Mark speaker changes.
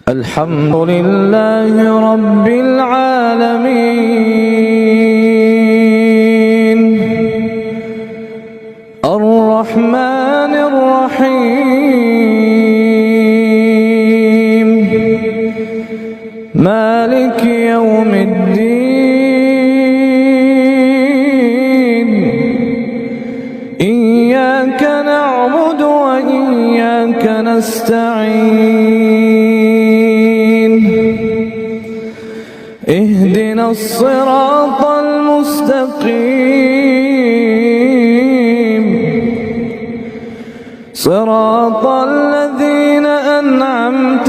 Speaker 1: الحمد لله رب العالمين الرحمن الرحيم مالك يوم الدين إياك نعبد وإياك نستعين اهدنا الصراط المستقيم صراط الذين أنعمت